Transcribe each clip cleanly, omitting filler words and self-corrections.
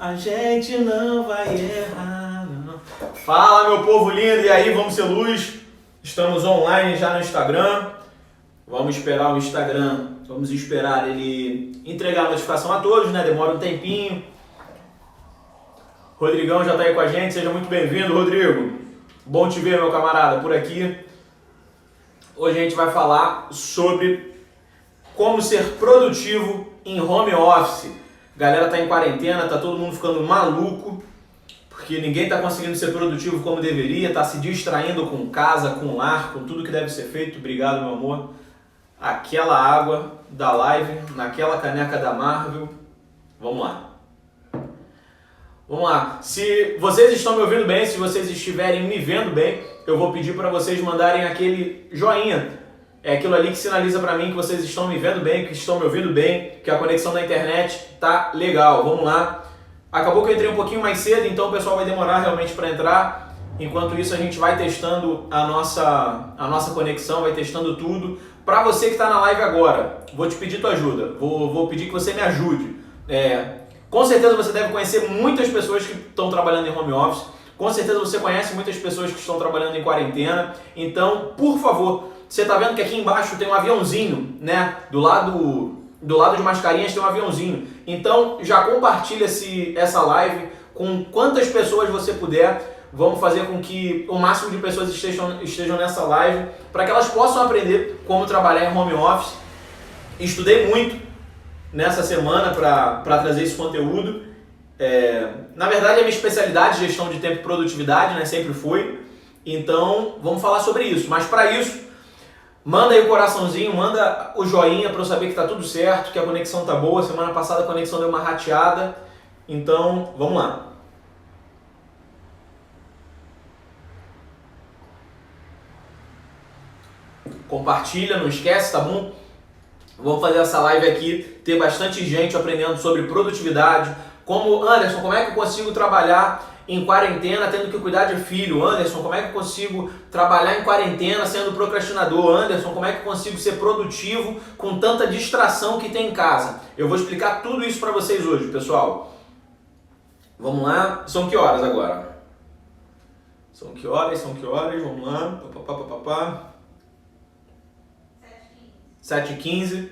a gente não vai errar, não. Fala, meu povo lindo, e aí, vamos ser luz? Estamos online já no Instagram. Vamos esperar o Instagram, vamos esperar ele entregar a notificação a todos, né? Demora um tempinho. Rodrigão já está aí com a gente, seja muito bem-vindo, Rodrigo. Bom te ver, meu camarada, por aqui. Hoje a gente vai falar sobre como ser produtivo em home office. Galera tá em quarentena, tá todo mundo ficando maluco, porque ninguém tá conseguindo ser produtivo como deveria, tá se distraindo com casa, com lar, com tudo que deve ser feito. Obrigado, meu amor. Aquela água da live, naquela caneca da Marvel. Vamos lá. Vamos lá. Se vocês estão me ouvindo bem, se vocês estiverem me vendo bem, eu vou pedir para vocês mandarem aquele joinha. É aquilo ali que sinaliza para mim que vocês estão me vendo bem, que estão me ouvindo bem, que a conexão da internet tá legal. Vamos lá. Acabou que eu entrei um pouquinho mais cedo, então o pessoal vai demorar realmente para entrar. Enquanto isso, a gente vai testando a nossa conexão, vai testando tudo. Para você que está na live agora, vou te pedir tua ajuda. Vou pedir que você me ajude. Com certeza você deve conhecer muitas pessoas que estão trabalhando em home office. Com certeza você conhece muitas pessoas que estão trabalhando em quarentena. Então, por favor, você está vendo que aqui embaixo tem um aviãozinho, né? Do lado de Mascarinhas tem um aviãozinho. Então, já compartilha essa live com quantas pessoas você puder. Vamos fazer com que o máximo de pessoas estejam nessa live para que elas possam aprender como trabalhar em home office. Estudei muito nessa semana para trazer esse conteúdo. Na verdade, a minha especialidade é gestão de tempo e produtividade, né? Sempre foi. Então, vamos falar sobre isso. Mas para isso, manda aí o coraçãozinho, manda o joinha para eu saber que tá tudo certo, que a conexão tá boa. Semana passada a conexão deu uma rateada. Então, vamos lá. Compartilha, não esquece, tá bom? Vamos fazer essa live aqui, ter bastante gente aprendendo sobre produtividade. Como, Anderson, como é que eu consigo trabalhar em quarentena tendo que cuidar de filho? Anderson, como é que eu consigo trabalhar em quarentena sendo procrastinador? Anderson, como é que eu consigo ser produtivo com tanta distração que tem em casa? Eu vou explicar tudo isso para vocês hoje, pessoal. Vamos lá. São que horas agora? São que horas? Vamos lá. 7h15.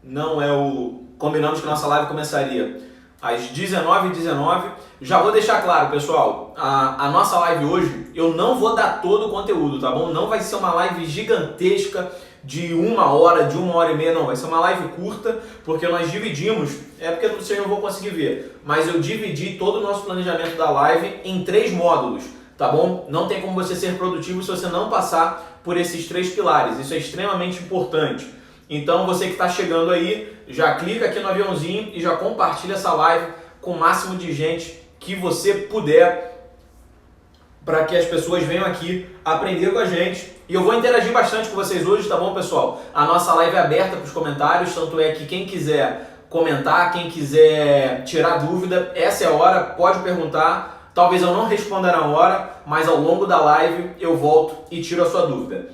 Não é o... Combinamos que nossa live começaria às 19h19. Já vou deixar claro, pessoal, a nossa live hoje, eu não vou dar todo o conteúdo, tá bom? Não vai ser uma live gigantesca de 1 hora, de 1h30, não. Vai ser uma live curta, porque nós dividimos, porque vocês não vão conseguir ver, mas eu dividi todo o nosso planejamento da live em 3 módulos. Tá bom? Não tem como você ser produtivo se você não passar por esses 3 pilares. Isso é extremamente importante. Então, você que está chegando aí, já clica aqui no aviãozinho e já compartilha essa live com o máximo de gente que você puder, para que as pessoas venham aqui aprender com a gente. E eu vou interagir bastante com vocês hoje, tá bom, pessoal? A nossa live é aberta para os comentários, tanto é que quem quiser comentar, quem quiser tirar dúvida, essa é a hora, pode perguntar. Talvez eu não responda na hora, mas ao longo da live eu volto e tiro a sua dúvida.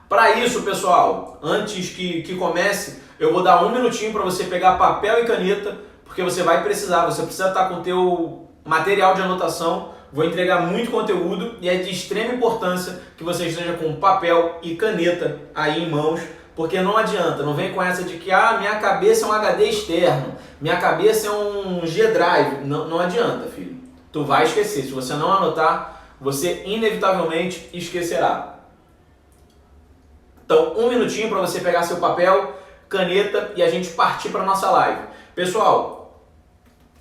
Para isso, pessoal, antes que comece, eu vou dar 1 minutinho para você pegar papel e caneta, porque você vai precisar, você precisa estar com o teu material de anotação. Vou entregar muito conteúdo e é de extrema importância que você esteja com papel e caneta aí em mãos, porque não adianta, não vem com essa de que minha cabeça é um HD externo, minha cabeça é um G-Drive. Não adianta, filho. Tu vai esquecer. Se você não anotar, você inevitavelmente esquecerá. Então, 1 minutinho para você pegar seu papel, caneta e a gente partir para nossa live. Pessoal,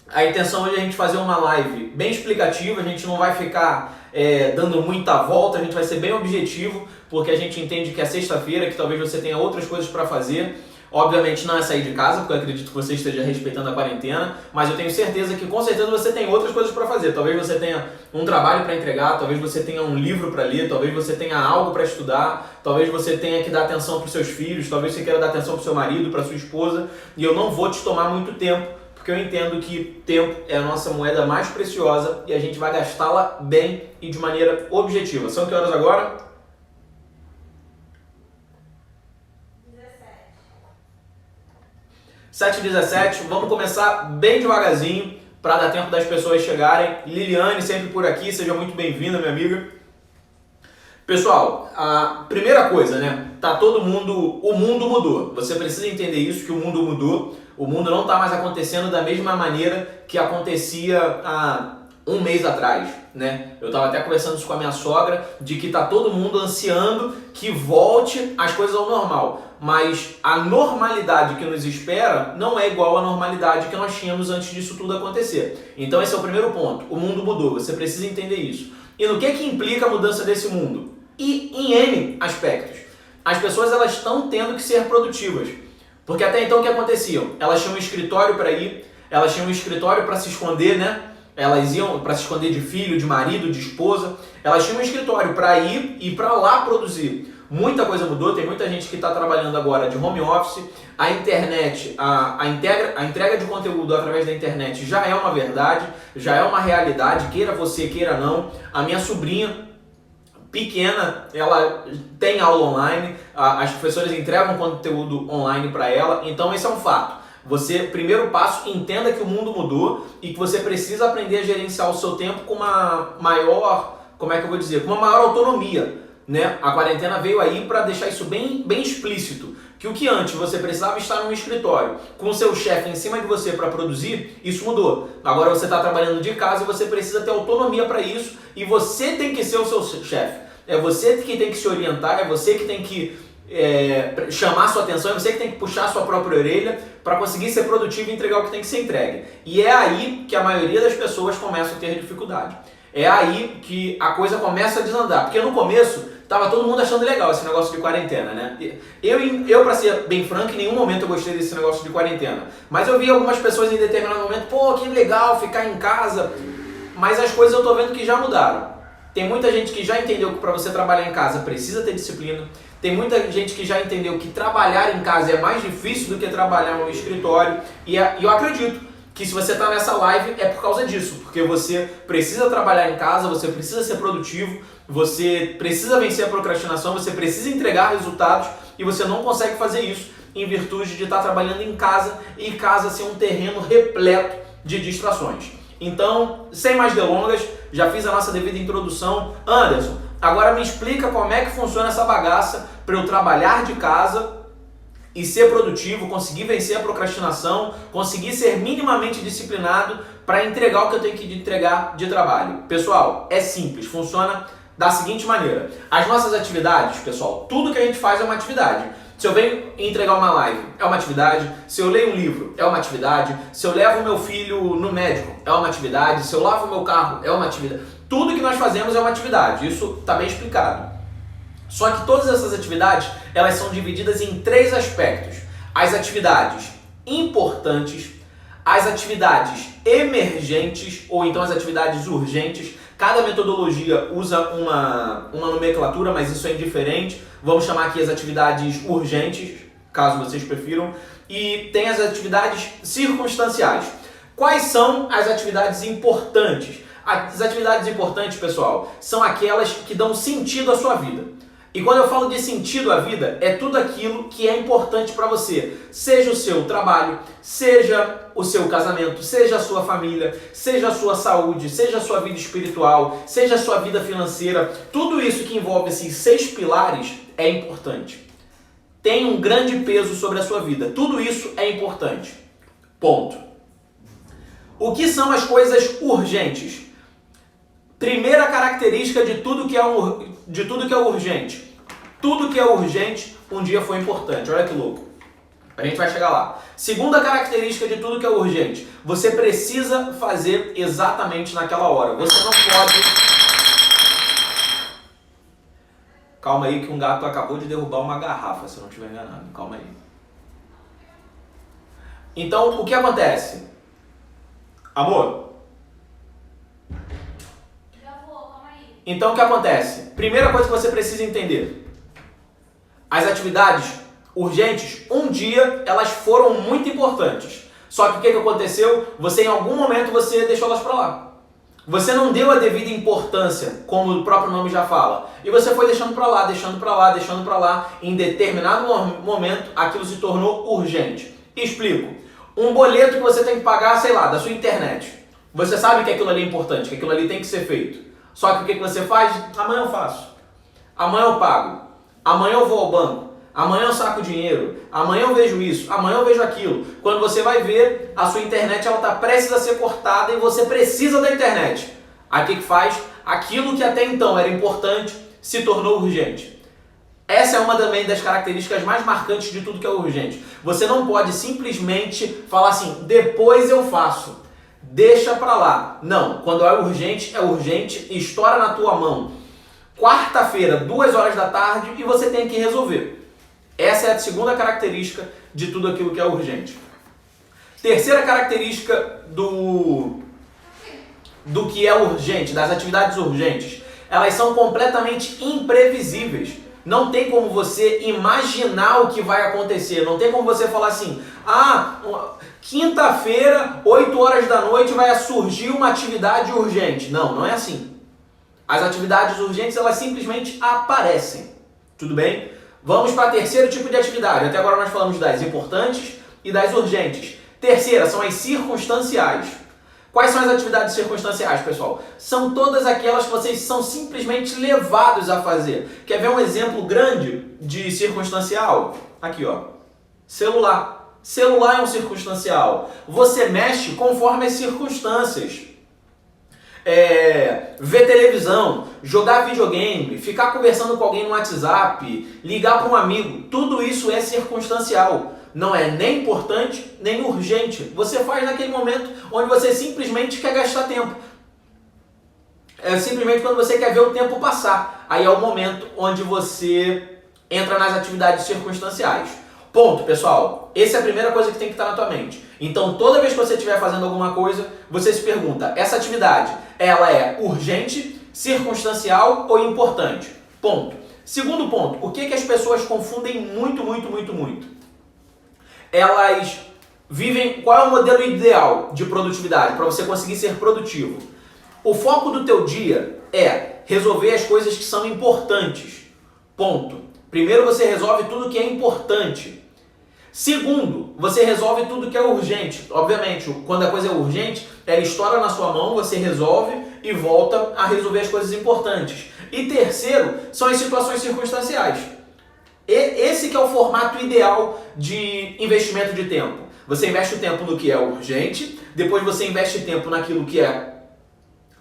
a intenção hoje é a gente fazer uma live bem explicativa, a gente não vai ficar dando muita volta, a gente vai ser bem objetivo, porque a gente entende que é sexta-feira, que talvez você tenha outras coisas para fazer. Obviamente não é sair de casa, porque eu acredito que você esteja respeitando a quarentena, mas eu tenho certeza que com certeza você tem outras coisas para fazer. Talvez você tenha um trabalho para entregar, talvez você tenha um livro para ler, talvez você tenha algo para estudar, talvez você tenha que dar atenção para os seus filhos, talvez você queira dar atenção para o seu marido, para sua esposa, e eu não vou te tomar muito tempo, porque eu entendo que tempo é a nossa moeda mais preciosa e a gente vai gastá-la bem e de maneira objetiva. São que horas agora? 7h17, vamos começar bem devagarzinho para dar tempo das pessoas chegarem. Liliane sempre por aqui, seja muito bem-vinda, minha amiga. Pessoal, a primeira coisa, né? O mundo mudou. Você precisa entender isso, que o mundo mudou. O mundo não está mais acontecendo da mesma maneira que acontecia há um mês atrás, né? Eu estava até conversando isso com a minha sogra, de que tá todo mundo ansiando que volte as coisas ao normal. Mas a normalidade que nos espera não é igual à normalidade que nós tínhamos antes disso tudo acontecer. Então esse é o primeiro ponto. O mundo mudou, você precisa entender isso. E no que implica a mudança desse mundo? E em N aspectos. As pessoas elas estão tendo que ser produtivas. Porque até então o que acontecia? Elas tinham um escritório para ir, elas tinham um escritório para se esconder, né? Elas iam para se esconder de filho, de marido, de esposa. Elas tinham um escritório para ir e para lá produzir. Muita coisa mudou, tem muita gente que está trabalhando agora de home office. A internet, a entrega de conteúdo através da internet já é uma verdade, já é uma realidade, queira você, queira não. A minha sobrinha pequena, ela tem aula online, as professoras entregam conteúdo online para ela, então esse é um fato. Você, primeiro passo, entenda que o mundo mudou e que você precisa aprender a gerenciar o seu tempo com uma maior, com uma maior autonomia, né? A quarentena veio aí para deixar isso bem explícito, que o que antes você precisava estar num escritório com o seu chefe em cima de você para produzir, isso mudou. Agora você está trabalhando de casa e você precisa ter autonomia para isso e você tem que ser o seu chefe. É você que tem que se orientar, é você que tem que chamar sua atenção, é você que tem que puxar sua própria orelha para conseguir ser produtivo e entregar o que tem que ser entregue. E é aí que a maioria das pessoas começa a ter dificuldade. É aí que a coisa começa a desandar. Porque no começo tava todo mundo achando legal esse negócio de quarentena, né? Eu para ser bem franco, em nenhum momento eu gostei desse negócio de quarentena. Mas eu vi algumas pessoas em determinado momento, pô, que legal ficar em casa. Mas as coisas eu tô vendo que já mudaram. Tem muita gente que já entendeu que para você trabalhar em casa precisa ter disciplina. Tem muita gente que já entendeu que trabalhar em casa é mais difícil do que trabalhar no escritório. E eu acredito que se você está nessa live é por causa disso. Porque você precisa trabalhar em casa, você precisa ser produtivo, você precisa vencer a procrastinação, você precisa entregar resultados e você não consegue fazer isso em virtude de estar trabalhando em casa e casa ser um terreno repleto de distrações. Então, sem mais delongas, já fiz a nossa devida introdução. Anderson, agora me explica como é que funciona essa bagaça para eu trabalhar de casa e ser produtivo, conseguir vencer a procrastinação, conseguir ser minimamente disciplinado para entregar o que eu tenho que entregar de trabalho. Pessoal, é simples, funciona da seguinte maneira. As nossas atividades, pessoal, tudo que a gente faz é uma atividade. Se eu venho entregar uma live, é uma atividade. Se eu leio um livro, é uma atividade. Se eu levo meu filho no médico, é uma atividade. Se eu lavo meu carro, é uma atividade. Tudo que nós fazemos é uma atividade. Isso está bem explicado. Só que todas essas atividades, elas são divididas em 3 aspectos. As atividades importantes, as atividades emergentes, ou então as atividades urgentes. Cada metodologia usa uma nomenclatura, mas isso é indiferente. Vamos chamar aqui as atividades urgentes, caso vocês prefiram. E tem as atividades circunstanciais. Quais são as atividades importantes? As atividades importantes, pessoal, são aquelas que dão sentido à sua vida. E quando eu falo de sentido à vida, é tudo aquilo que é importante para você. Seja o seu trabalho, seja o seu casamento, seja a sua família, seja a sua saúde, seja a sua vida espiritual, seja a sua vida financeira. Tudo isso que envolve esses 6 pilares é importante. Tem um grande peso sobre a sua vida. Tudo isso é importante. Ponto. O que são as coisas urgentes? Primeira característica de tudo que é urgente. Tudo que é urgente, um dia foi importante. Olha que louco. A gente vai chegar lá. Segunda característica de tudo que é urgente. Você precisa fazer exatamente naquela hora. Você não pode... Calma aí que um gato acabou de derrubar uma garrafa, se eu não estiver enganado. Calma aí. Então, o que acontece? Amor? Então, o que acontece? Primeira coisa que você precisa entender. As atividades urgentes, um dia, elas foram muito importantes. Só que o que aconteceu? Você, em algum momento, você deixou elas para lá. Você não deu a devida importância, como o próprio nome já fala. E você foi deixando para lá, deixando para lá, deixando para lá. Em determinado momento, aquilo se tornou urgente. Explico. Um boleto que você tem que pagar, sei lá, da sua internet. Você sabe que aquilo ali é importante, que aquilo ali tem que ser feito. Só que o que você faz? Amanhã eu faço. Amanhã eu pago. Amanhã eu vou ao banco. Amanhã eu saco dinheiro. Amanhã eu vejo isso. Amanhã eu vejo aquilo. Quando você vai ver, a sua internet ela está prestes a ser cortada e você precisa da internet. Aí o que faz? Aquilo que até então era importante se tornou urgente. Essa é uma também das características mais marcantes de tudo que é urgente. Você não pode simplesmente falar assim, depois eu faço. Deixa pra lá. Não, quando é urgente e estoura na tua mão. Quarta-feira, 2 horas da tarde e você tem que resolver. Essa é a segunda característica de tudo aquilo que é urgente. Terceira característica do que é urgente, das atividades urgentes. Elas são completamente imprevisíveis. Não tem como você imaginar o que vai acontecer. Não tem como você falar assim, quinta-feira, 8 horas da noite vai surgir uma atividade urgente. Não, não é assim. As atividades urgentes, elas simplesmente aparecem. Tudo bem? Vamos para o terceiro tipo de atividade. Até agora nós falamos das importantes e das urgentes. Terceira, são as circunstanciais. Quais são as atividades circunstanciais, pessoal? São todas aquelas que vocês são simplesmente levados a fazer. Quer ver um exemplo grande de circunstancial? Aqui, ó. Celular. Celular é um circunstancial. Você mexe conforme as circunstâncias. Ver televisão, jogar videogame, ficar conversando com alguém no WhatsApp, ligar para um amigo, tudo isso é circunstancial. Não é nem importante, nem urgente. Você faz naquele momento onde você simplesmente quer gastar tempo. É simplesmente quando você quer ver o tempo passar. Aí é o momento onde você entra nas atividades circunstanciais. Ponto, pessoal. Essa é a primeira coisa que tem que estar na tua mente. Então, toda vez que você estiver fazendo alguma coisa, você se pergunta, essa atividade, ela é urgente, circunstancial ou importante? Ponto. Segundo ponto, o que as pessoas confundem muito? Elas vivem... Qual é o modelo ideal de produtividade para você conseguir ser produtivo? O foco do teu dia é resolver as coisas que são importantes. Ponto. Primeiro você resolve tudo que é importante. Segundo, você resolve tudo que é urgente. Obviamente, quando a coisa é urgente, ela estoura na sua mão, você resolve e volta a resolver as coisas importantes. E terceiro, são as situações circunstanciais. Esse que é o formato ideal de investimento de tempo. Você investe o tempo no que é urgente, depois você investe tempo naquilo que é...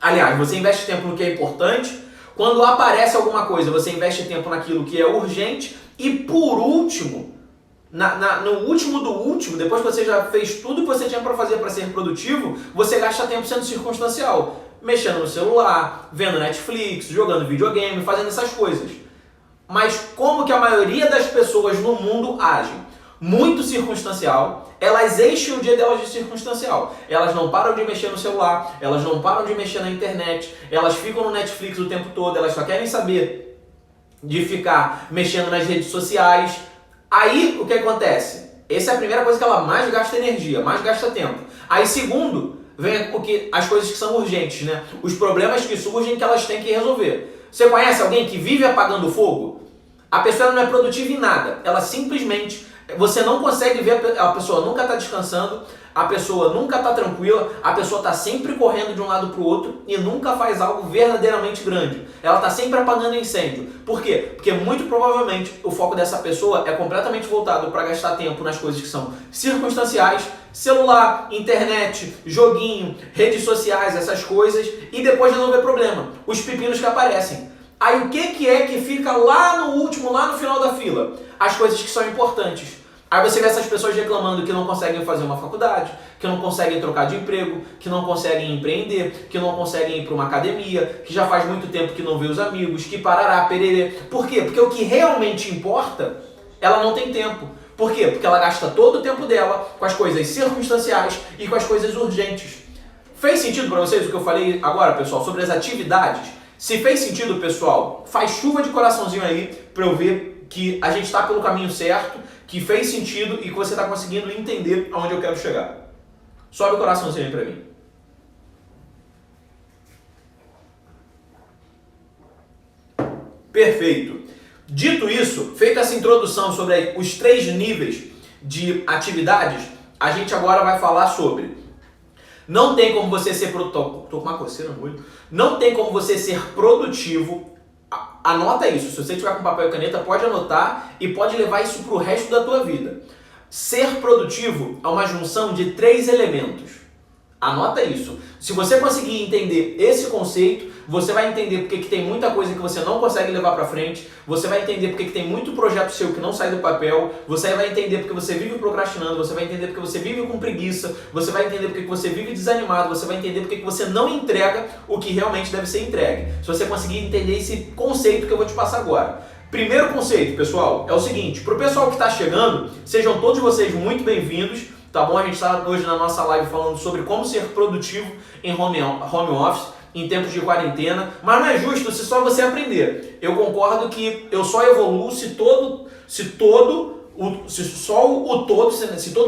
Aliás, você investe tempo no que é importante. Quando aparece alguma coisa, você investe tempo naquilo que é urgente. E por último, no último do último, depois que você já fez tudo que você tinha para fazer para ser produtivo, você gasta tempo sendo circunstancial. Mexendo no celular, vendo Netflix, jogando videogame, fazendo essas coisas. Mas como que a maioria das pessoas no mundo agem? Muito circunstancial, elas enchem o dia delas de circunstancial. Elas não param de mexer no celular, elas não param de mexer na internet, elas ficam no Netflix o tempo todo, elas só querem saber de ficar mexendo nas redes sociais. Aí, o que acontece? Essa é a primeira coisa que ela mais gasta energia, mais gasta tempo. Aí, segundo, vem as coisas que são urgentes, né? Os problemas que surgem que elas têm que resolver. Você conhece alguém que vive apagando fogo? A pessoa não é produtiva em nada. Ela simplesmente... Você não consegue ver, a pessoa nunca está descansando, a pessoa nunca está tranquila, a pessoa está sempre correndo de um lado para o outro e nunca faz algo verdadeiramente grande. Ela está sempre apagando incêndio. Por quê? Porque muito provavelmente o foco dessa pessoa é completamente voltado para gastar tempo nas coisas que são circunstanciais, celular, internet, joguinho, redes sociais, essas coisas, e depois resolver problema. Os pepinos que aparecem. Aí o que é que fica lá no último, lá no final da fila? As coisas que são importantes. Aí você vê essas pessoas reclamando que não conseguem fazer uma faculdade, que não conseguem trocar de emprego, que não conseguem empreender, que não conseguem ir para uma academia, que já faz muito tempo que não vê os amigos, que parará, pererê. Por quê? Porque o que realmente importa, ela não tem tempo. Por quê? Porque ela gasta todo o tempo dela com as coisas circunstanciais e com as coisas urgentes. Fez sentido para vocês o que eu falei agora, pessoal, sobre as atividades? Se fez sentido, pessoal, faz chuva de coraçãozinho aí para eu ver que a gente está pelo caminho certo, que fez sentido e que você está conseguindo entender aonde eu quero chegar. Sobe o coraçãozinho aí para mim. Perfeito. Dito isso, feita essa introdução sobre os 3 níveis de atividades, a gente agora vai falar sobre não tem como você ser produtivo. Tô com uma coceira no olho. Não tem como você ser produtivo. Anota isso. Se você tiver com papel e caneta, pode anotar e pode levar isso pro resto da tua vida. Ser produtivo é uma junção de 3 elementos. Anota isso. Se você conseguir entender esse conceito, você vai entender porque que tem muita coisa que você não consegue levar para frente, você vai entender porque que tem muito projeto seu que não sai do papel, você vai entender porque você vive procrastinando, você vai entender porque você vive com preguiça, você vai entender porque que você vive desanimado, você vai entender porque que você não entrega o que realmente deve ser entregue. Se você conseguir entender esse conceito que eu vou te passar agora. Primeiro conceito, pessoal, é o seguinte, para o pessoal que está chegando, sejam todos vocês muito bem-vindos. Tá bom? A gente está hoje na nossa live falando sobre como ser produtivo em home office, em tempos de quarentena. Mas não é justo se só você aprender. Eu concordo que eu só evoluo se todo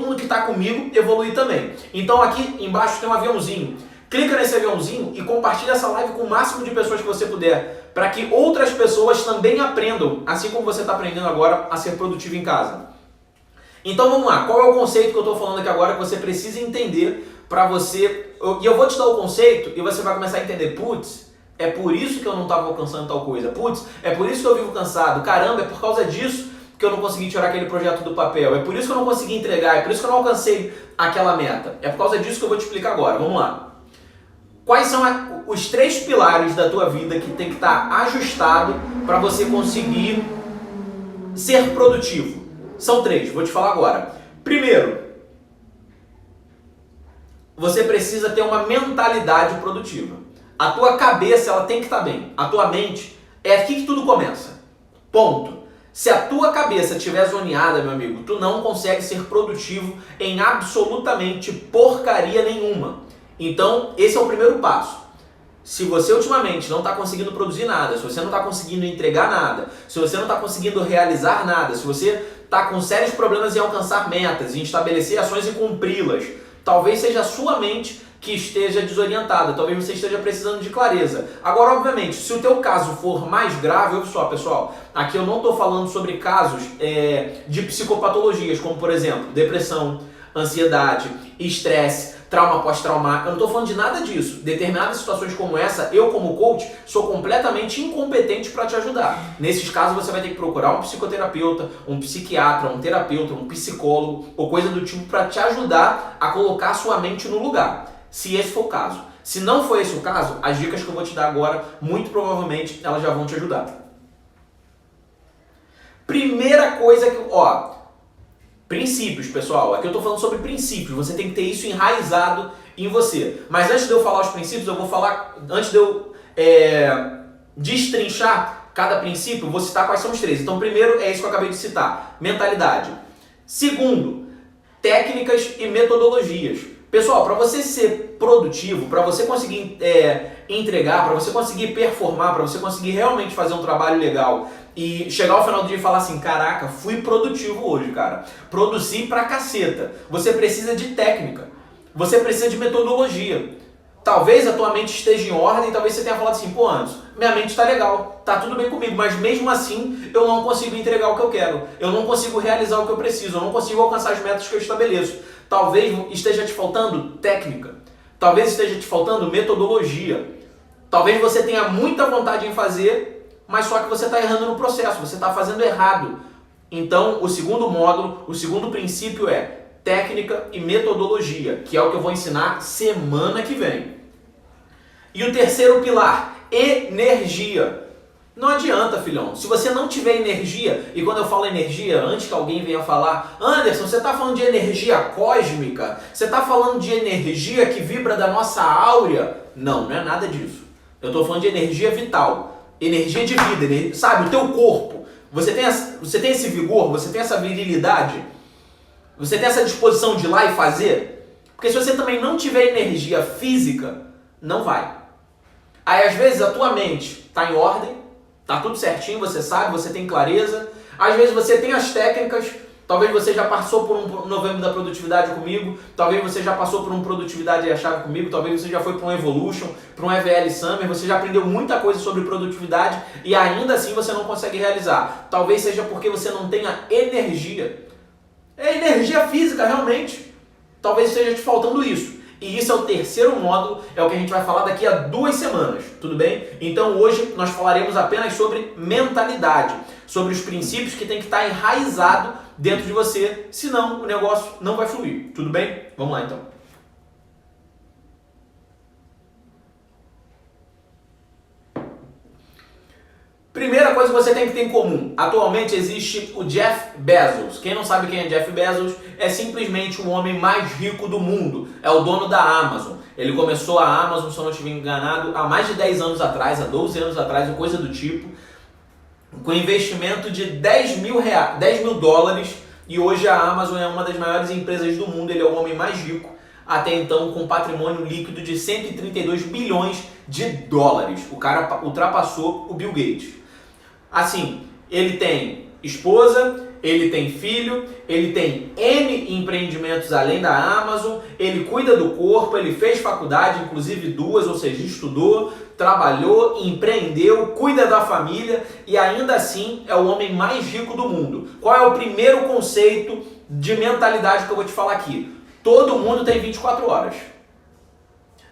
mundo que está comigo evoluir também. Então aqui embaixo tem um aviãozinho. Clica nesse aviãozinho e compartilha essa live com o máximo de pessoas que você puder, para que outras pessoas também aprendam, assim como você está aprendendo agora a ser produtivo em casa. Então vamos lá, qual é o conceito que eu estou falando aqui agora que você precisa entender para você... E eu vou te dar o conceito e você vai começar a entender, putz, é por isso que eu não estava alcançando tal coisa, putz, é por isso que eu vivo cansado, caramba, é por causa disso que eu não consegui tirar aquele projeto do papel, é por isso que eu não consegui entregar, é por isso que eu não alcancei aquela meta, é por causa disso que eu vou te explicar agora, vamos lá. Quais são os 3 pilares da tua vida que tem que estar ajustado para você conseguir ser produtivo? São 3, vou te falar agora. Primeiro, você precisa ter uma mentalidade produtiva. A tua cabeça ela tem que estar bem. A tua mente é aqui que tudo começa. Ponto. Se a tua cabeça estiver zoneada, meu amigo, tu não consegue ser produtivo em absolutamente porcaria nenhuma. Então, esse é o primeiro passo. Se você ultimamente não está conseguindo produzir nada, se você não está conseguindo entregar nada, se você não está conseguindo realizar nada, se você está com sérios problemas em alcançar metas, em estabelecer ações e cumpri-las, talvez seja a sua mente que esteja desorientada, talvez você esteja precisando de clareza. Agora, obviamente, se o teu caso for mais grave, olha só, pessoal, aqui eu não estou falando sobre casos de psicopatologias, como por exemplo, depressão, ansiedade, estresse, trauma pós-traumático, eu não estou falando de nada disso. Determinadas situações como essa, eu como coach, sou completamente incompetente para te ajudar. Nesses casos você vai ter que procurar um psicoterapeuta, um psiquiatra, um terapeuta, um psicólogo ou coisa do tipo para te ajudar a colocar a sua mente no lugar, se esse for o caso. Se não for esse o caso, as dicas que eu vou te dar agora, muito provavelmente elas já vão te ajudar. Primeira coisa que, princípios, pessoal. Aqui eu estou falando sobre princípios. Você tem que ter isso enraizado em você. Mas antes de eu falar os princípios, eu vou falar... Antes de eu destrinchar cada princípio, eu vou citar quais são os 3. Então, primeiro é isso que eu acabei de citar. Mentalidade. Segundo, técnicas e metodologias. Pessoal, para você ser produtivo, para você conseguir entregar, para você conseguir performar, para você conseguir realmente fazer um trabalho legal e chegar ao final do dia e falar assim, caraca, fui produtivo hoje, cara. Produzi pra caceta. Você precisa de técnica. Você precisa de metodologia. Talvez a tua mente esteja em ordem, talvez você tenha falado assim, pô, Anderson, minha mente está legal, tá tudo bem comigo, mas mesmo assim eu não consigo entregar o que eu quero. Eu não consigo realizar o que eu preciso, eu não consigo alcançar as metas que eu estabeleço. Talvez esteja te faltando técnica. Talvez esteja te faltando metodologia. Talvez você tenha muita vontade em fazer, mas só que você está errando no processo, você está fazendo errado. Então, o segundo módulo, o segundo princípio é técnica e metodologia, que é o que eu vou ensinar semana que vem. E o terceiro pilar, energia. Não adianta, filhão. Se você não tiver energia, e quando eu falo energia, antes que alguém venha falar, Anderson, você está falando de energia cósmica? Você está falando de energia que vibra da nossa áurea? Não, não é nada disso. Eu estou falando de energia vital. Energia de vida, sabe? O teu corpo. Você tem esse vigor, você tem essa virilidade, você tem essa disposição de ir lá e fazer. Porque se você também não tiver energia física, não vai. Aí às vezes a tua mente está em ordem, tá tudo certinho, você sabe, você tem clareza. Às vezes você tem as técnicas, talvez você já passou por um Novembro da Produtividade comigo, talvez você já passou por um Produtividade e a Chave comigo, talvez você já foi para um Evolution, para um EVL Summer, você já aprendeu muita coisa sobre produtividade e ainda assim você não consegue realizar. Talvez seja porque você não tenha energia. É energia física, realmente. talvez esteja te faltando isso. E isso é o terceiro módulo, é o que a gente vai falar daqui a 2 semanas, tudo bem? Então hoje nós falaremos apenas sobre mentalidade, sobre os princípios que tem que estar enraizado dentro de você, senão o negócio não vai fluir, tudo bem? Vamos lá então. Primeira coisa que você tem que ter em comum, atualmente existe o Jeff Bezos. Quem não sabe quem é Jeff Bezos, é simplesmente o homem mais rico do mundo. É o dono da Amazon. Ele começou a Amazon, se eu não estiver enganado, há mais de 10 anos atrás, há 12 anos atrás, coisa do tipo, com investimento de 10 mil dólares, e hoje a Amazon é uma das maiores empresas do mundo, ele é o homem mais rico, até então com patrimônio líquido de 132 bilhões de dólares. O cara ultrapassou o Bill Gates. Assim, ele tem esposa, ele tem filho, ele tem N empreendimentos além da Amazon, ele cuida do corpo, ele fez faculdade, inclusive 2, ou seja, estudou, trabalhou, empreendeu, cuida da família e ainda assim é o homem mais rico do mundo. Qual é o primeiro conceito de mentalidade que eu vou te falar aqui? Todo mundo tem 24 horas.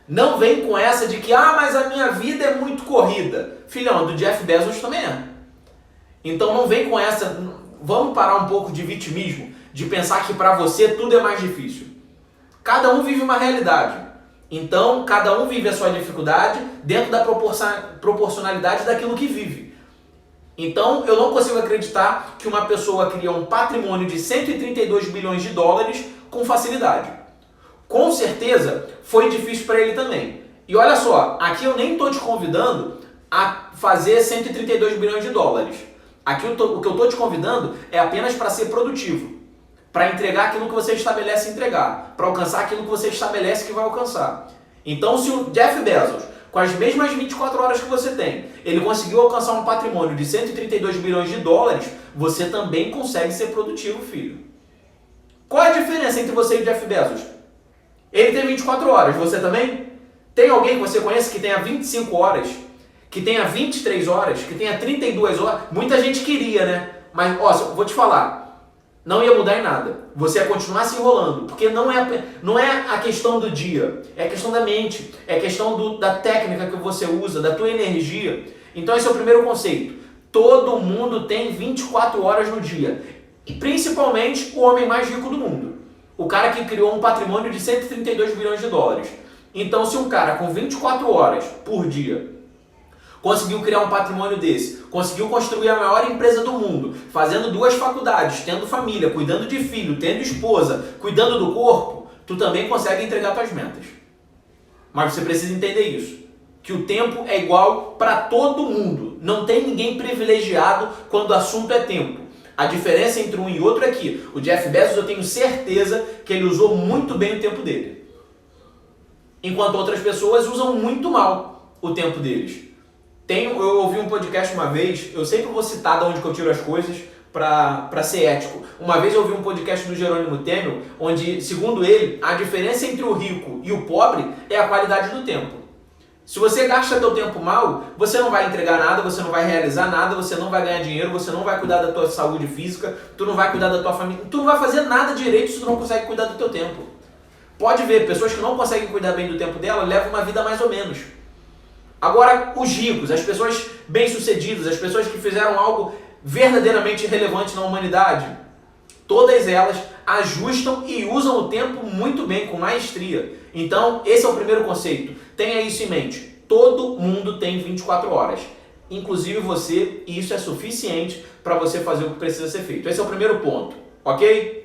Não vem com essa de que, mas a minha vida é muito corrida. Filhão, do Jeff Bezos também é. Então não vem com essa, vamos parar um pouco de vitimismo, de pensar que para você tudo é mais difícil. Cada um vive uma realidade. Então cada um vive a sua dificuldade dentro da proporcionalidade daquilo que vive. Então eu não consigo acreditar que uma pessoa cria um patrimônio de 132 bilhões de dólares com facilidade. Com certeza foi difícil para ele também. E olha só, aqui eu nem estou te convidando a fazer 132 bilhões de dólares. Aqui o que eu estou te convidando é apenas para ser produtivo, para entregar aquilo que você estabelece entregar, para alcançar aquilo que você estabelece que vai alcançar. Então se o Jeff Bezos, com as mesmas 24 horas que você tem, ele conseguiu alcançar um patrimônio de 132 bilhões de dólares, você também consegue ser produtivo, filho. Qual é a diferença entre você e o Jeff Bezos? Ele tem 24 horas, você também? Tem alguém que você conhece que tenha 25 horas? Que tenha 23 horas, que tenha 32 horas, muita gente queria, né? Mas, vou te falar, não ia mudar em nada. Você ia continuar se enrolando, porque não é a questão do dia, é a questão da mente, é a questão da técnica que você usa, da tua energia. Então esse é o primeiro conceito. Todo mundo tem 24 horas no dia, e principalmente o homem mais rico do mundo. O cara que criou um patrimônio de 132 bilhões de dólares. Então se um cara com 24 horas por dia conseguiu criar um patrimônio desse, conseguiu construir a maior empresa do mundo, fazendo 2 faculdades, tendo família, cuidando de filho, tendo esposa, cuidando do corpo, tu também consegue entregar tuas metas. Mas você precisa entender isso, que o tempo é igual para todo mundo. Não tem ninguém privilegiado quando o assunto é tempo. A diferença entre um e outro é que o Jeff Bezos, eu tenho certeza que ele usou muito bem o tempo dele, enquanto outras pessoas usam muito mal o tempo deles. Eu ouvi um podcast uma vez, eu sempre vou citar de onde que eu tiro as coisas para ser ético. Uma vez eu ouvi um podcast do Jerônimo Temel, onde, segundo ele, a diferença entre o rico e o pobre é a qualidade do tempo. Se você gasta teu tempo mal, você não vai entregar nada, você não vai realizar nada, você não vai ganhar dinheiro, você não vai cuidar da tua saúde física, tu não vai cuidar da tua família, tu não vai fazer nada direito se tu não consegue cuidar do teu tempo. Pode ver, pessoas que não conseguem cuidar bem do tempo dela levam uma vida mais ou menos. Agora, os ricos, as pessoas bem-sucedidas, as pessoas que fizeram algo verdadeiramente relevante na humanidade, todas elas ajustam e usam o tempo muito bem, com maestria. Então, esse é o primeiro conceito. Tenha isso em mente. Todo mundo tem 24 horas, inclusive você, e isso é suficiente para você fazer o que precisa ser feito. Esse é o primeiro ponto, ok?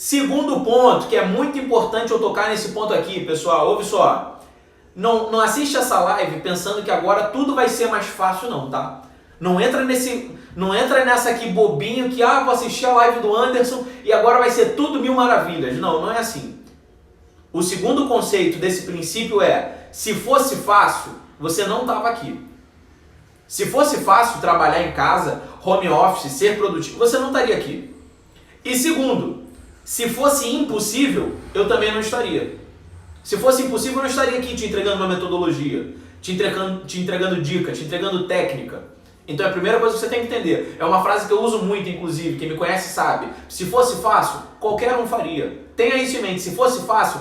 Segundo ponto, que é muito importante eu tocar nesse ponto aqui, pessoal, ouve só. Não assiste essa live pensando que agora tudo vai ser mais fácil não, tá? Não entra nessa aqui bobinho que, vou assistir a live do Anderson e agora vai ser tudo mil maravilhas. Não é assim. O segundo conceito desse princípio é, se fosse fácil, você não estava aqui. Se fosse fácil trabalhar em casa, home office, ser produtivo, você não estaria aqui. E segundo, se fosse impossível, eu também não estaria. Se fosse impossível, eu não estaria aqui te entregando uma metodologia, te entregando dica, te entregando técnica. Então é a primeira coisa que você tem que entender. É uma frase que eu uso muito, inclusive, quem me conhece sabe. Se fosse fácil, qualquer um faria. Tenha isso em mente, se fosse fácil,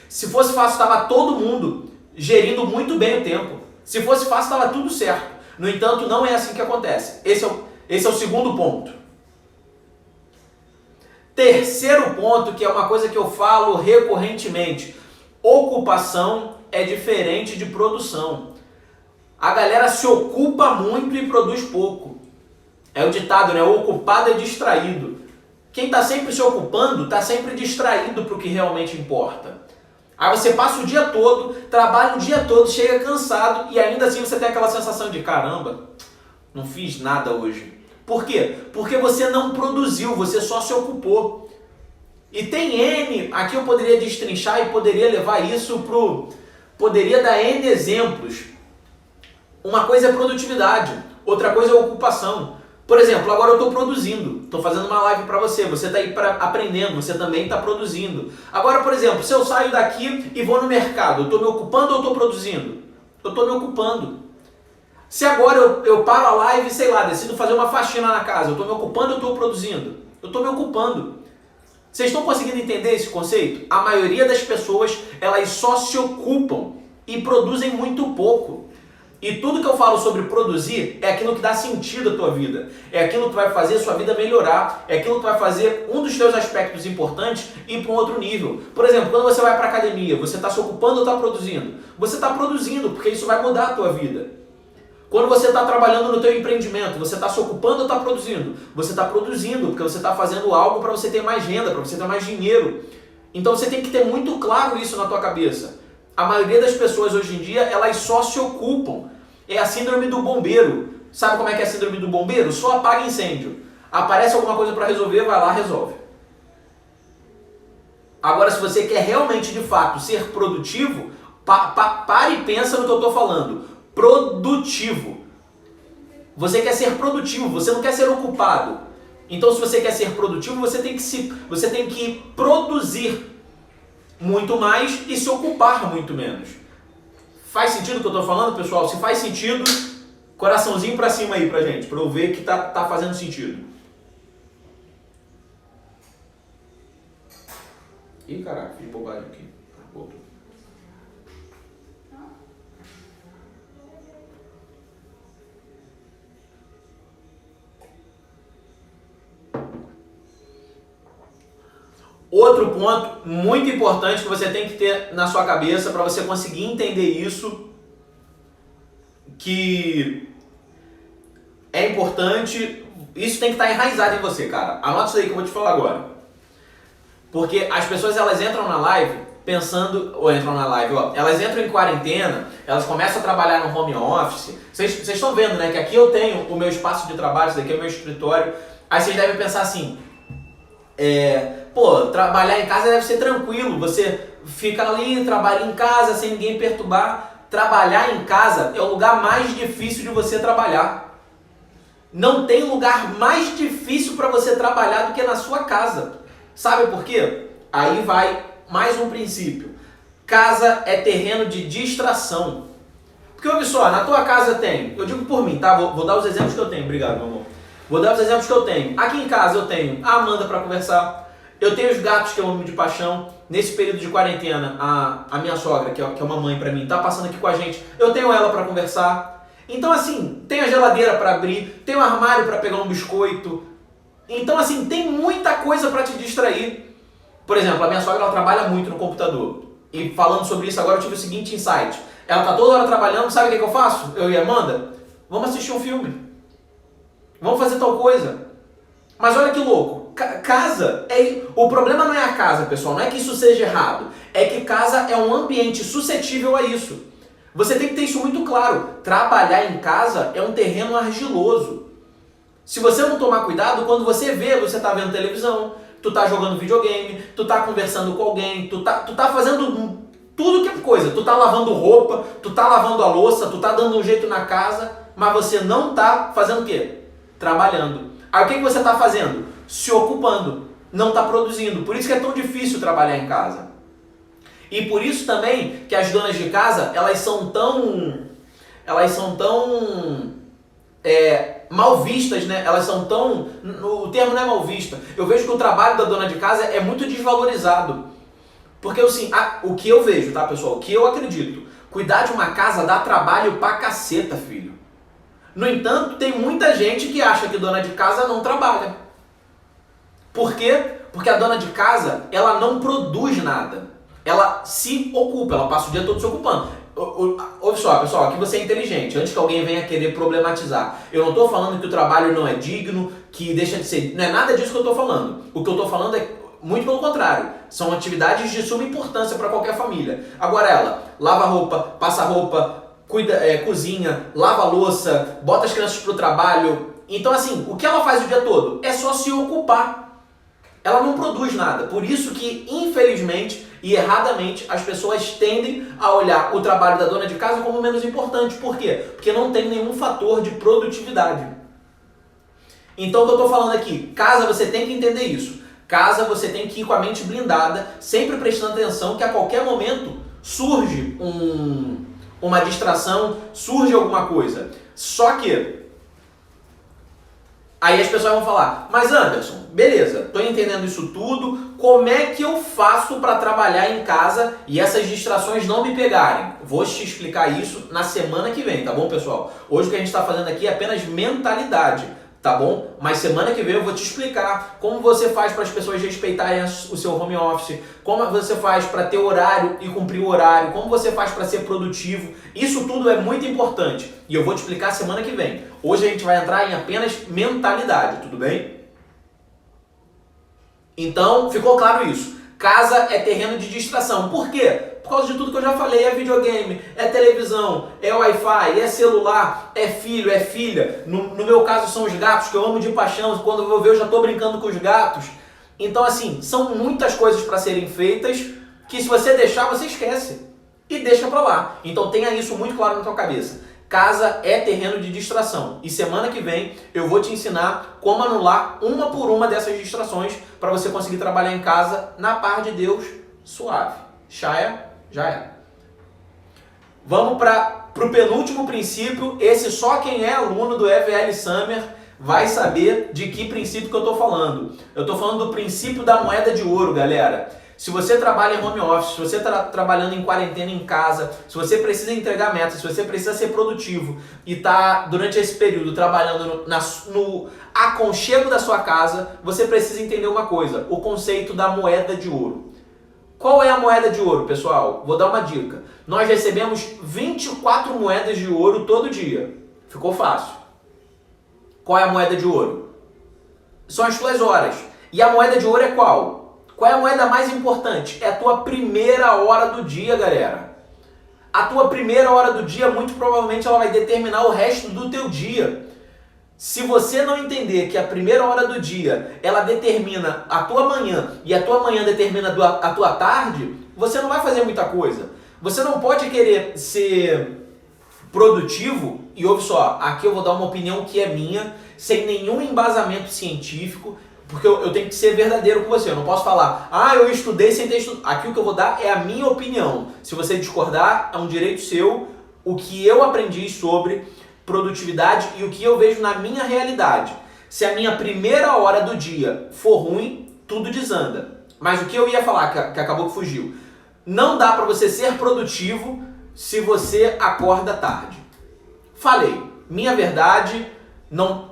estava todo mundo gerindo muito bem o tempo. Se fosse fácil, estava tudo certo. No entanto, não é assim que acontece. Esse é o segundo ponto. Terceiro ponto, que é uma coisa que eu falo recorrentemente. Ocupação é diferente de produção. A galera se ocupa muito e produz pouco. É o ditado, né? O ocupado é distraído. Quem está sempre se ocupando está sempre distraído para o que realmente importa. Aí você passa o dia todo, trabalha o dia todo, chega cansado e ainda assim você tem aquela sensação de caramba, não fiz nada hoje. Por quê? Porque você não produziu, você só se ocupou. E tem N, aqui eu poderia destrinchar e poderia levar isso poderia dar N exemplos. Uma coisa é produtividade, outra coisa é ocupação. Por exemplo, agora eu estou produzindo, estou fazendo uma live para você está aí aprendendo, você também está produzindo. Agora, por exemplo, se eu saio daqui e vou no mercado, eu estou me ocupando ou estou produzindo? Eu estou me ocupando. Se agora eu paro a live, sei lá, decido fazer uma faxina na casa, eu estou me ocupando ou estou produzindo? Eu estou me ocupando. Vocês estão conseguindo entender esse conceito? A maioria das pessoas, elas só se ocupam e produzem muito pouco. E tudo que eu falo sobre produzir é aquilo que dá sentido à tua vida. É aquilo que vai fazer a sua vida melhorar. É aquilo que vai fazer um dos teus aspectos importantes ir para um outro nível. Por exemplo, quando você vai para a academia, você está se ocupando ou está produzindo? Você está produzindo, porque isso vai mudar a tua vida. Quando você está trabalhando no teu empreendimento, você está se ocupando ou está produzindo? Você está produzindo, porque você está fazendo algo para você ter mais renda, para você ter mais dinheiro. Então você tem que ter muito claro isso na tua cabeça. A maioria das pessoas hoje em dia, elas só se ocupam. É a síndrome do bombeiro. Sabe como é que é a síndrome do bombeiro? Só apaga incêndio. Aparece alguma coisa para resolver, vai lá, resolve. Agora, se você quer realmente, de fato, ser produtivo, pare e pensa no que eu estou falando. Produtivo. Você quer ser produtivo, você não quer ser ocupado. Então, se você quer ser produtivo, você tem que produzir muito mais e se ocupar muito menos. Faz sentido o que eu estou falando, pessoal? Se faz sentido, coraçãozinho para cima aí pra gente, para eu ver que tá fazendo sentido. Ih, caraca, fiz bobagem aqui. Voltou. Outro ponto muito importante que você tem que ter na sua cabeça para você conseguir entender isso, que é importante, isso tem que estar enraizado em você, cara. Anota isso aí que eu vou te falar agora. Porque as pessoas, elas entram na live elas entram em quarentena, elas começam a trabalhar no home office. Vocês estão vendo, né, que aqui eu tenho o meu espaço de trabalho, isso daqui é o meu escritório. Aí vocês devem pensar assim, trabalhar em casa deve ser tranquilo, você fica ali, trabalha em casa sem ninguém perturbar. Trabalhar em casa é o lugar mais difícil de você trabalhar. Não tem lugar mais difícil para você trabalhar do que na sua casa. Sabe por quê? Aí vai mais um princípio. Casa é terreno de distração. Porque olha só, na tua casa tem, eu digo por mim, tá? Vou dar os exemplos que eu tenho, obrigado, meu amor. Vou dar os exemplos que eu tenho. Aqui em casa eu tenho a Amanda para conversar, eu tenho os gatos que eu amo de paixão. Nesse período de quarentena, a minha sogra, que é uma mãe para mim, tá passando aqui com a gente, eu tenho ela para conversar. Então assim, tem a geladeira para abrir, tem o armário para pegar um biscoito. Então assim, tem muita coisa para te distrair. Por exemplo, a minha sogra, ela trabalha muito no computador. E falando sobre isso agora, eu tive o seguinte insight. Ela tá toda hora trabalhando, sabe o que eu faço? Eu e a Amanda, vamos assistir um filme. Vamos fazer tal coisa. Mas olha que louco. Casa, o problema não é a casa, pessoal, não é que isso seja errado. É que casa é um ambiente suscetível a isso. Você tem que ter isso muito claro. Trabalhar em casa é um terreno argiloso. Se você não tomar cuidado, quando você vê, você tá vendo televisão, tu tá jogando videogame, tu tá conversando com alguém, tu tá fazendo tudo que é coisa. Tu tá lavando roupa, tu tá lavando a louça, tu tá dando um jeito na casa, mas você não tá fazendo o quê? Trabalhando. Aí o que você tá fazendo? Se ocupando. Não tá produzindo. Por isso que é tão difícil trabalhar em casa. E por isso também que as donas de casa, elas são tão elas são tão mal vistas, né? Elas são tão... O termo não é mal vista. Eu vejo que o trabalho da dona de casa é muito desvalorizado. Porque assim, o que eu vejo, tá, pessoal? O que eu acredito. Cuidar de uma casa dá trabalho pra caceta, filho. No entanto, tem muita gente que acha que dona de casa não trabalha. Por quê? Porque a dona de casa, ela não produz nada. Ela se ocupa, ela passa o dia todo se ocupando. Ouve só, pessoal, aqui você é inteligente, antes que alguém venha querer problematizar. Eu não estou falando que o trabalho não é digno, que deixa de ser... Não é nada disso que eu estou falando. O que eu estou falando é muito pelo contrário. São atividades de suma importância para qualquer família. Agora ela lava roupa, passa roupa, cuida, cozinha, lava louça, bota as crianças pro trabalho. Então assim, o que ela faz o dia todo? É só se ocupar. Ela não produz nada. Por isso que, infelizmente e erradamente, as pessoas tendem a olhar o trabalho da dona de casa como menos importante. Por quê? Porque não tem nenhum fator de produtividade. Então o que eu estou falando aqui? Casa, você tem que entender isso. Casa, você tem que ir com a mente blindada, sempre prestando atenção que a qualquer momento surge uma distração, surge alguma coisa. Só que aí as pessoas vão falar, mas Anderson, beleza, tô entendendo isso tudo, como é que eu faço para trabalhar em casa e essas distrações não me pegarem? Vou te explicar isso na semana que vem, tá bom, pessoal? Hoje o que a gente está fazendo aqui é apenas mentalidade, tá bom? Mas semana que vem eu vou te explicar como você faz para as pessoas respeitarem o seu home office, como você faz para ter horário e cumprir o horário, como você faz para ser produtivo. Isso tudo é muito importante e eu vou te explicar semana que vem. Hoje a gente vai entrar em apenas mentalidade, tudo bem? Então, ficou claro isso. Casa é terreno de distração. Por quê? Por causa de tudo que eu já falei, é videogame, é televisão, é Wi-Fi, é celular, é filho, é filha. No meu caso são os gatos, que eu amo de paixão. Quando eu vou ver, eu já estou brincando com os gatos. Então, assim, são muitas coisas para serem feitas que se você deixar, você esquece. E deixa para lá. Então tenha isso muito claro na tua cabeça. Casa é terreno de distração. E semana que vem eu vou te ensinar como anular uma por uma dessas distrações para você conseguir trabalhar em casa na paz de Deus, suave. Já é. Vamos para o penúltimo princípio. Esse só quem é aluno do EVL Summer vai saber de que princípio que eu estou falando. Eu estou falando do princípio da moeda de ouro, galera. Se você trabalha em home office, se você está trabalhando em quarentena em casa, se você precisa entregar metas, se você precisa ser produtivo e está durante esse período trabalhando no aconchego da sua casa, você precisa entender uma coisa, o conceito da moeda de ouro. Qual é a moeda de ouro, pessoal? Vou dar uma dica. Nós recebemos 24 moedas de ouro todo dia. Ficou fácil. Qual é a moeda de ouro? São as tuas horas. E a moeda de ouro é qual? Qual é a moeda mais importante? É a tua primeira hora do dia, galera. A tua primeira hora do dia, muito provavelmente, ela vai determinar o resto do teu dia. Se você não entender que a primeira hora do dia, ela determina a tua manhã e a tua manhã determina a tua tarde, você não vai fazer muita coisa. Você não pode querer ser produtivo, e ouve só, aqui eu vou dar uma opinião que é minha, sem nenhum embasamento científico, porque eu tenho que ser verdadeiro com você. Eu não posso falar, eu estudei sem ter estudado. Aqui o que eu vou dar é a minha opinião. Se você discordar, é um direito seu. O que eu aprendi sobre produtividade e o que eu vejo na minha realidade. Se a minha primeira hora do dia for ruim, tudo desanda. Mas o que eu ia falar, que acabou que fugiu. Não dá para você ser produtivo se você acorda tarde. Falei. Minha verdade... Não,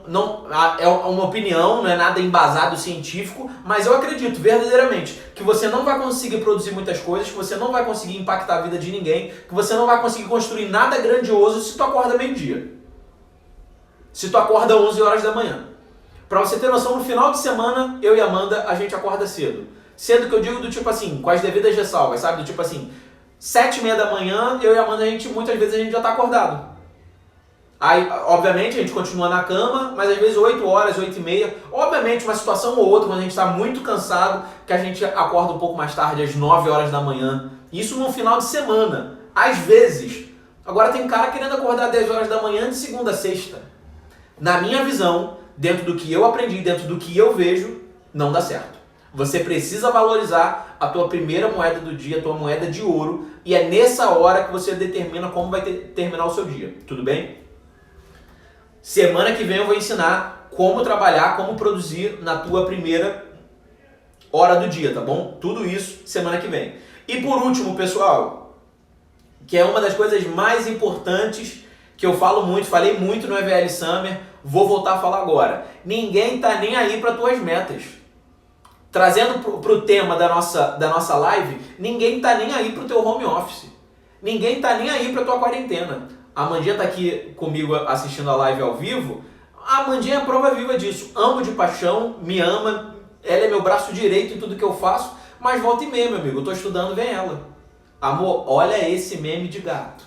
é uma opinião, não é nada embasado científico, mas eu acredito verdadeiramente que você não vai conseguir produzir muitas coisas, que você não vai conseguir impactar a vida de ninguém, que você não vai conseguir construir nada grandioso se tu acorda meio-dia. Se tu acorda 11 horas da manhã. Pra você ter noção, no final de semana, eu e a Amanda, a gente acorda cedo. Cedo que eu digo do tipo assim, com as devidas ressalvas, sabe? Do tipo assim, 7h30 da manhã, eu e a Amanda, muitas vezes a gente já tá acordado. Aí, obviamente, a gente continua na cama, mas às vezes 8 horas, 8h30. Obviamente, uma situação ou outra, quando a gente está muito cansado, que a gente acorda um pouco mais tarde, às 9 horas da manhã. Isso no final de semana. Às vezes. Agora tem cara querendo acordar 10 horas da manhã de segunda a sexta. Na minha visão, dentro do que eu aprendi, dentro do que eu vejo, não dá certo. Você precisa valorizar a tua primeira moeda do dia, a tua moeda de ouro, e é nessa hora que você determina como vai terminar o seu dia, tudo bem? Semana que vem eu vou ensinar como trabalhar, como produzir na tua primeira hora do dia, tá bom? Tudo isso semana que vem. E por último, pessoal, que é uma das coisas mais importantes que eu falei muito no EVL Summer, vou voltar a falar agora. Ninguém tá nem aí para tuas metas. Trazendo pro tema da nossa live, ninguém tá nem aí pro teu home office. Ninguém tá nem aí pra tua quarentena. A Amandinha tá aqui comigo assistindo a live ao vivo. A Amandinha é a prova viva disso. Amo de paixão, me ama, ela é meu braço direito em tudo que eu faço, mas volta e meia, meu amigo, eu tô estudando, vem ela. Amor, olha esse meme de gato.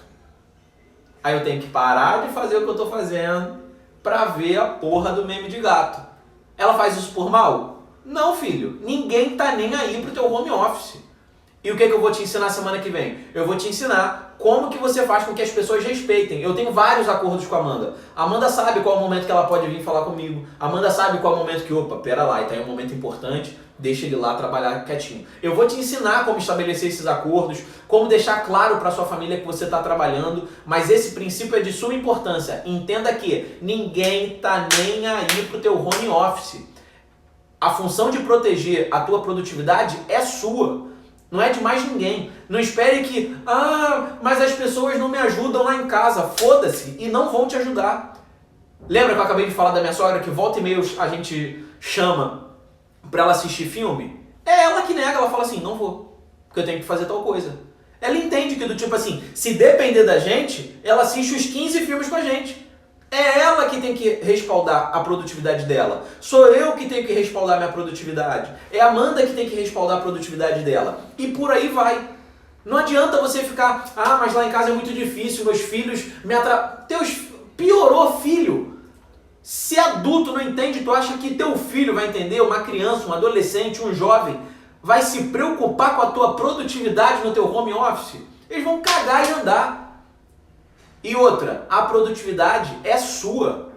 Aí eu tenho que parar de fazer o que eu tô fazendo pra ver a porra do meme de gato. Ela faz isso por mal? Não, filho. Ninguém tá nem aí pro teu home office. E o que eu vou te ensinar semana que vem? Eu vou te ensinar como que você faz com que as pessoas respeitem. Eu tenho vários acordos com a Amanda. A Amanda sabe qual é o momento que ela pode vir falar comigo. A Amanda sabe qual é o momento que, opa, pera lá, tá aí um momento importante, deixa ele lá trabalhar quietinho. Eu vou te ensinar como estabelecer esses acordos, como deixar claro para sua família que você está trabalhando, mas esse princípio é de suma importância. Entenda que ninguém tá nem aí pro teu home office. A função de proteger a tua produtividade é sua, não é de mais ninguém. Não espere que, mas as pessoas não me ajudam lá em casa. Foda-se, e não vão te ajudar. Lembra que eu acabei de falar da minha sogra que volta e meia a gente chama pra ela assistir filme? É ela que nega, ela fala assim, não vou, porque eu tenho que fazer tal coisa. Ela entende que do tipo assim, se depender da gente, ela assiste os 15 filmes com a gente. É ela que tem que respaldar a produtividade dela. Sou eu que tenho que respaldar a minha produtividade. É a Amanda que tem que respaldar a produtividade dela. E por aí vai. Não adianta você ficar, mas lá em casa é muito difícil, meus filhos me atrapalham. Piorou, filho. Se adulto não entende, tu acha que teu filho vai entender? Uma criança, um adolescente, um jovem, vai se preocupar com a tua produtividade no teu home office? Eles vão cagar e andar. E outra, a produtividade é sua.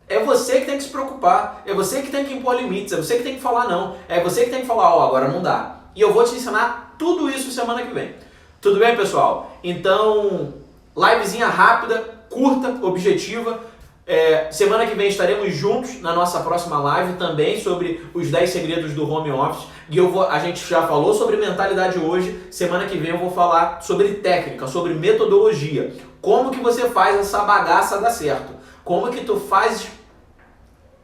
É você que tem que se preocupar, é você que tem que impor limites, é você que tem que falar não, é você que tem que falar, agora não dá. E eu vou te ensinar tudo isso semana que vem. Tudo bem, pessoal? Então, livezinha rápida, curta, objetiva. Semana que vem estaremos juntos na nossa próxima live também sobre os 10 segredos do home office. E a gente já falou sobre mentalidade hoje. Semana que vem eu vou falar sobre técnica, sobre metodologia. Como que você faz essa bagaça dar certo? Como que tu faz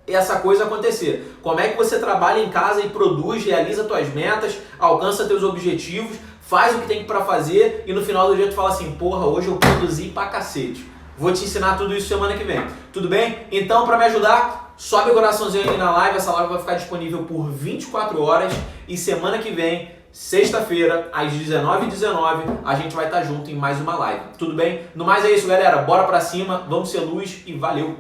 essa coisa acontecer? Como é que você trabalha em casa e produz, realiza tuas metas, alcança teus objetivos, faz o que tem para fazer e no final do dia tu fala assim, porra, hoje eu produzi pra cacete. Vou te ensinar tudo isso semana que vem. Tudo bem? Então, para me ajudar, sobe o coraçãozinho aí na live. Essa live vai ficar disponível por 24 horas. E semana que vem, sexta-feira, às 19h19, a gente vai estar junto em mais uma live. Tudo bem? No mais é isso, galera. Bora pra cima, vamos ser luz e valeu!